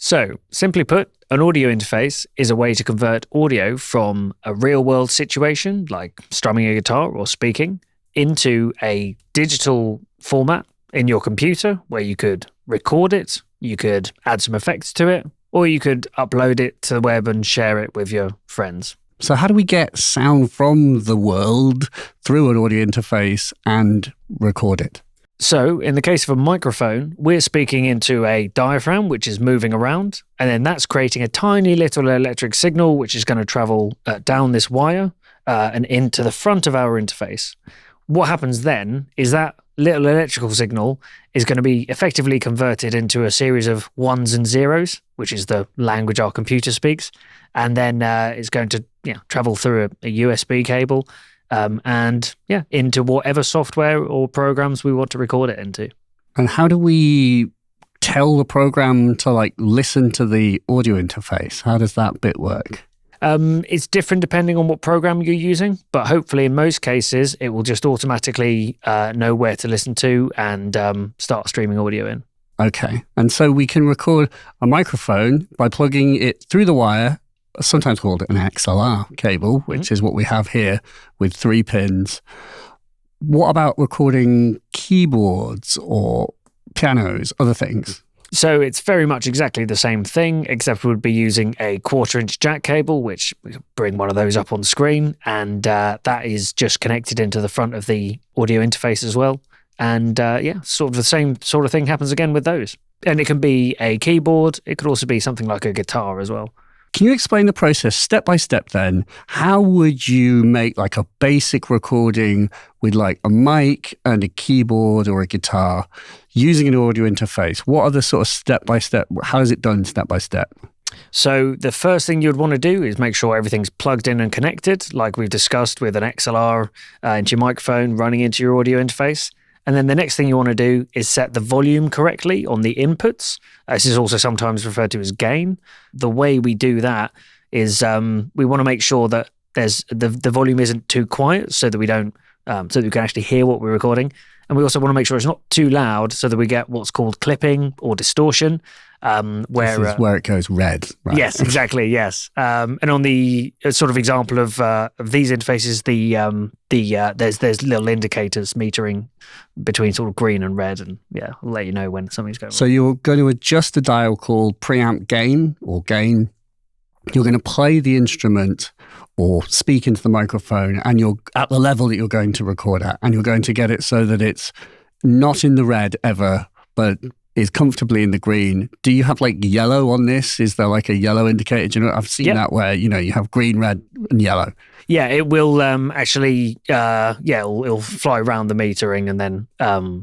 So, simply put, an audio interface is a way to convert audio from a real-world situation, like strumming a guitar or speaking, into a digital format in your computer where you could record it, you could add some effects to it, or you could upload it to the web and share it with your friends. So how do we get sound from the world through an audio interface and record it? So in the case of a microphone, we're speaking into a diaphragm, which is moving around, and then that's creating a tiny little electric signal, which is going to travel down this wire and into the front of our interface. What happens then is that little electrical signal is going to be effectively converted into a series of ones and zeros, which is the language our computer speaks, and then it's going to travel through a USB cable and into whatever software or programs we want to record it into. And how do we tell the program to listen to the audio interface? How does that bit work? It's different depending on what program you're using, but hopefully in most cases, it will just automatically know where to listen to and start streaming audio in. Okay. And so we can record a microphone by plugging it through the wire, sometimes called an XLR cable, which is what we have here with 3 pins. What about recording keyboards or pianos, other things? So it's very much exactly the same thing, except we would be using a 1/4-inch jack cable, which we could bring one of those up on screen, and that is just connected into the front of the audio interface as well. And sort of the same sort of thing happens again with those. And it can be a keyboard. It could also be something like a guitar as well. Can you explain the process step by step then? How would you make a basic recording with a mic and a keyboard or a guitar using an audio interface? What are the sort of step by step? How is it done step by step? So the first thing you'd want to do is make sure everything's plugged in and connected, like we've discussed with an XLR into your microphone running into your audio interface. And then the next thing you want to do is set the volume correctly on the inputs. This is also sometimes referred to as gain. The way we do that is we want to make sure that there's the volume isn't too quiet so that we don't so that we can actually hear what we're recording. And we also want to make sure it's not too loud so that we get what's called clipping or distortion. This is where it goes red, right? Yes, exactly. Yes, and on the sort of example of these interfaces, there's little indicators metering between sort of green and red, and I'll let you know when something's going. So you're going to adjust a dial called preamp gain or gain. You're going to play the instrument or speak into the microphone, and you're at the level that you're going to record at, and you're going to get it so that it's not in the red ever, but is comfortably in the green. Do you have yellow on this? Is there a yellow indicator? Do you know, I've seen that where, you have green, red and yellow. Yeah, it will actually, it'll fly around the metering and then,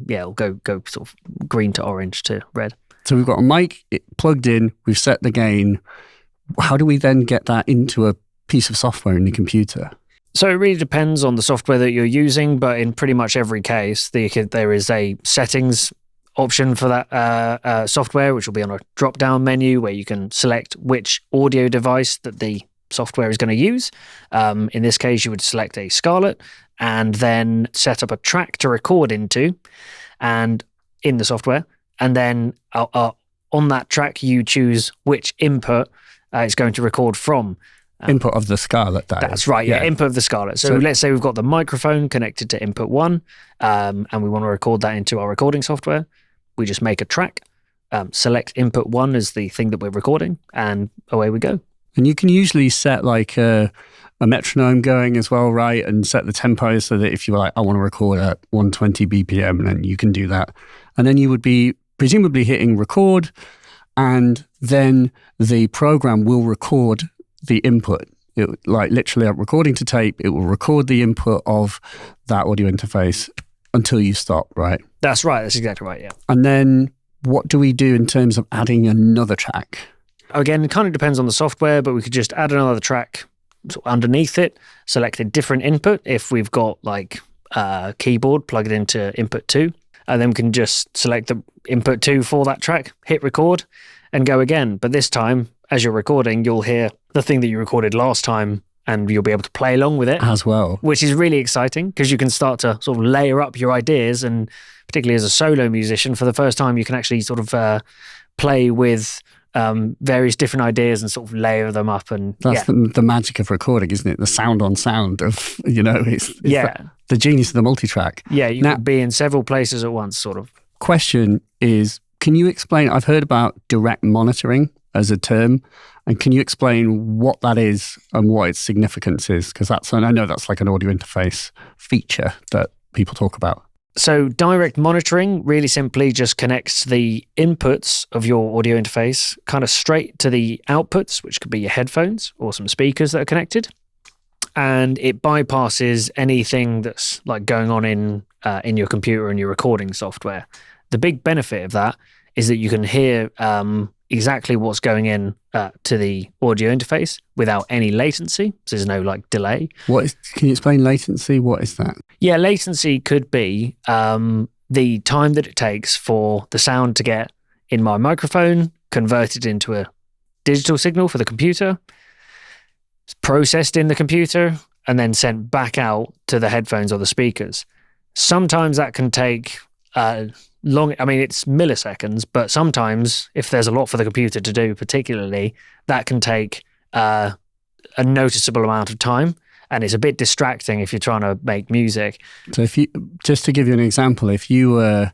it'll go sort of green to orange to red. So we've got a mic plugged in, we've set the gain. How do we then get that into a piece of software in the computer? So it really depends on the software that you're using, but in pretty much every case, there is a settings option for that software, which will be on a drop-down menu where you can select which audio device that the software is going to use. In this case, you would select a Scarlett and then set up a track to record into and in the software. And then on that track, you choose which input it's going to record from. Input of the Scarlett, That's right, yeah, input of the Scarlett. So let's say we've got the microphone connected to input 1 and we want to record that into our recording software. We just make a track, select input 1 as the thing that we're recording, and away we go. And you can usually set a metronome going as well, right? And set the tempo so that if you're I want to record at 120 BPM, then you can do that. And then you would be presumably hitting record, and then the program will record the input. It, literally recording to tape, it will record the input of that audio interface until you stop, right? That's right. That's exactly right, yeah. And then what do we do in terms of adding another track? Again, it kind of depends on the software, but we could just add another track underneath it, select a different input if we've got keyboard, plug it into input 2, and then we can just select the input 2 for that track, hit record, and go again. But this time, as you're recording, you'll hear the thing that you recorded last time, and you'll be able to play along with it as well, which is really exciting because you can start to sort of layer up your ideas. And particularly as a solo musician, for the first time, you can actually sort of play with various different ideas and sort of layer them up. And that's the magic of recording, isn't it? The sound on sound of, it's the genius of the multitrack. Yeah, you can be in several places at once, sort of. Question is, can you explain, I've heard about direct monitoring as a term, and can you explain what that is and what its significance is? Because I know that's like an audio interface feature that people talk about. So direct monitoring really simply just connects the inputs of your audio interface kind of straight to the outputs, which could be your headphones or some speakers that are connected. And it bypasses anything that's like going on in your computer and your recording software. The big benefit of that is that you can hear exactly what's going in to the audio interface without any latency. So there's no like delay. Can you explain latency? What is that? Yeah, latency could be the time that it takes for the sound to get in my microphone, converted into a digital signal for the computer, it's processed in the computer, and then sent back out to the headphones or the speakers. Sometimes that can take long, it's milliseconds, but sometimes if there's a lot for the computer to do, particularly, that can take a noticeable amount of time. And it's a bit distracting if you're trying to make music. So just to give you an example, if there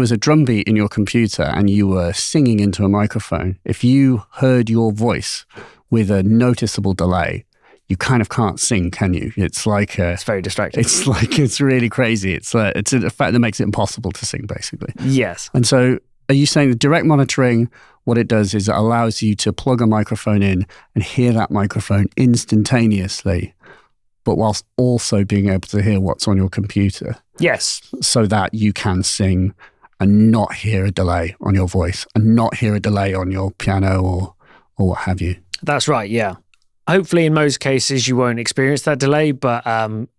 was a drum beat in your computer and you were singing into a microphone, if you heard your voice with a noticeable delay, you kind of can't sing, can you? It's like it's very distracting. It's really crazy. It's a fact that makes it impossible to sing, basically. Yes. And so, are you saying that direct monitoring, what it does is it allows you to plug a microphone in and hear that microphone instantaneously, but whilst also being able to hear what's on your computer? Yes. So that you can sing and not hear a delay on your voice and not hear a delay on your piano or what have you. That's right, yeah. Hopefully, in most cases, you won't experience that delay, but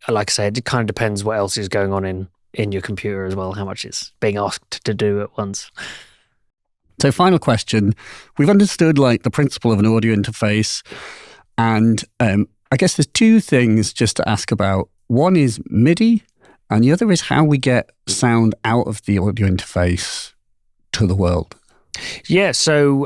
like I said, it kind of depends what else is going on in your computer as well, how much it's being asked to do at once. So final question. We've understood like the principle of an audio interface, and I guess there's two things just to ask about. One is MIDI, and the other is how we get sound out of the audio interface to the world. Yeah, so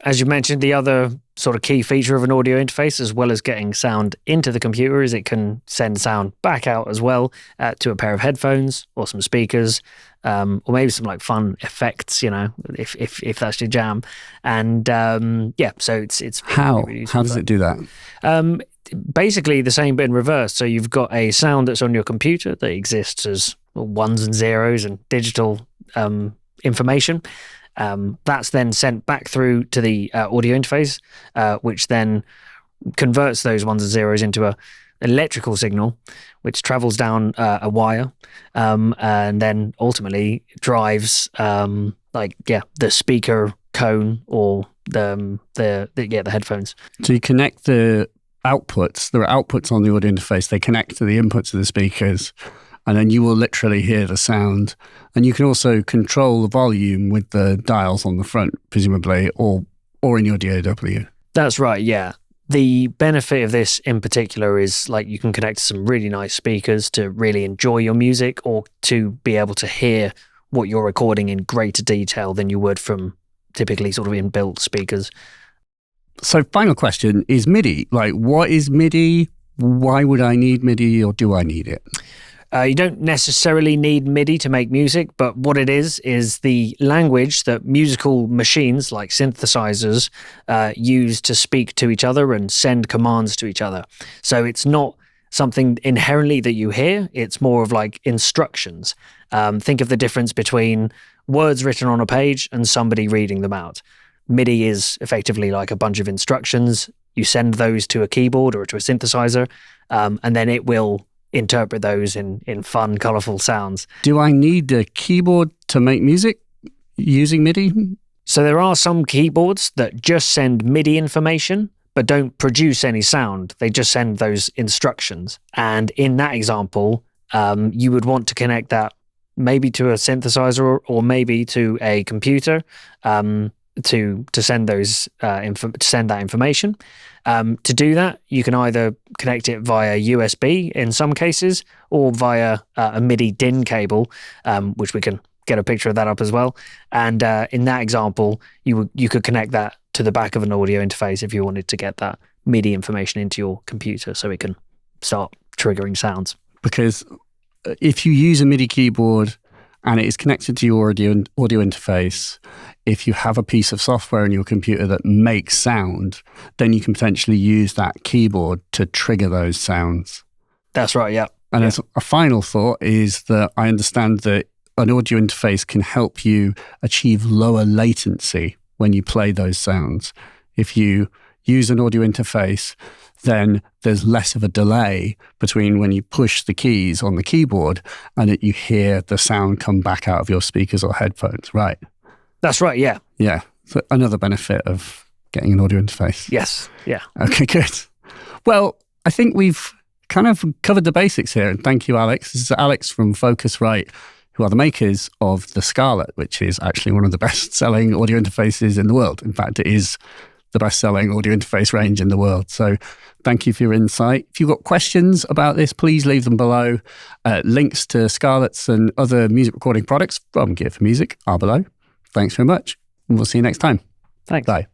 as you mentioned, the other sort of key feature of an audio interface, as well as getting sound into the computer, is it can send sound back out as well to a pair of headphones or some speakers, or maybe some like fun effects, if that's your jam. And so it's how does it do that? Basically the same but in reverse. So you've got a sound that's on your computer that exists as ones and zeros and digital information. That's then sent back through to the audio interface, which then converts those ones and zeros into a electrical signal, which travels down a wire, and then ultimately drives the speaker cone or the headphones. So you connect the outputs. There are outputs on the audio interface. They connect to the inputs of the speakers, and then you will literally hear the sound. And you can also control the volume with the dials on the front, presumably, or in your DAW. That's right, yeah. The benefit of this in particular is like you can connect to some really nice speakers to really enjoy your music, or to be able to hear what you're recording in greater detail than you would from typically sort of inbuilt speakers. So final question is MIDI. Like, what is MIDI? Why would I need MIDI, or do I need it? You don't necessarily need MIDI to make music, but what it is the language that musical machines like synthesizers use to speak to each other and send commands to each other. So it's not something inherently that you hear, it's more of like instructions. Think of the difference between words written on a page and somebody reading them out. MIDI is effectively like a bunch of instructions. You send those to a keyboard or to a synthesizer, and then it will interpret those in fun, colourful sounds. Do I need a keyboard to make music using MIDI? So there are some keyboards that just send MIDI information, but don't produce any sound. They just send those instructions. And in that example, you would want to connect that maybe to a synthesizer or maybe to a computer to send those send that information. To do that, you can either connect it via USB in some cases, or via a MIDI DIN cable, which we can get a picture of that up as well. And in that example, you could connect that to the back of an audio interface if you wanted to get that MIDI information into your computer so it can start triggering sounds. Because if you use a MIDI keyboard and it is connected to your audio interface, if you have a piece of software in your computer that makes sound, then you can potentially use that keyboard to trigger those sounds. That's right, yeah. And as a final thought is that I understand that an audio interface can help you achieve lower latency when you play those sounds. If you use an audio interface, then there's less of a delay between when you push the keys on the keyboard and that you hear the sound come back out of your speakers or headphones, right? That's right, yeah. Yeah. So another benefit of getting an audio interface. Yes, yeah. Okay, good. Well, I think we've kind of covered the basics here. And thank you, Alex. This is Alex from Focusrite, who are the makers of the Scarlett, which is actually one of the best-selling audio interfaces in the world. In fact, it is the best-selling audio interface range in the world. So thank you for your insight. If you've got questions about this, please leave them below. Links to Scarlett's and other music recording products from Gear for Music are below. Thanks very much, and we'll see you next time. Thanks. Bye.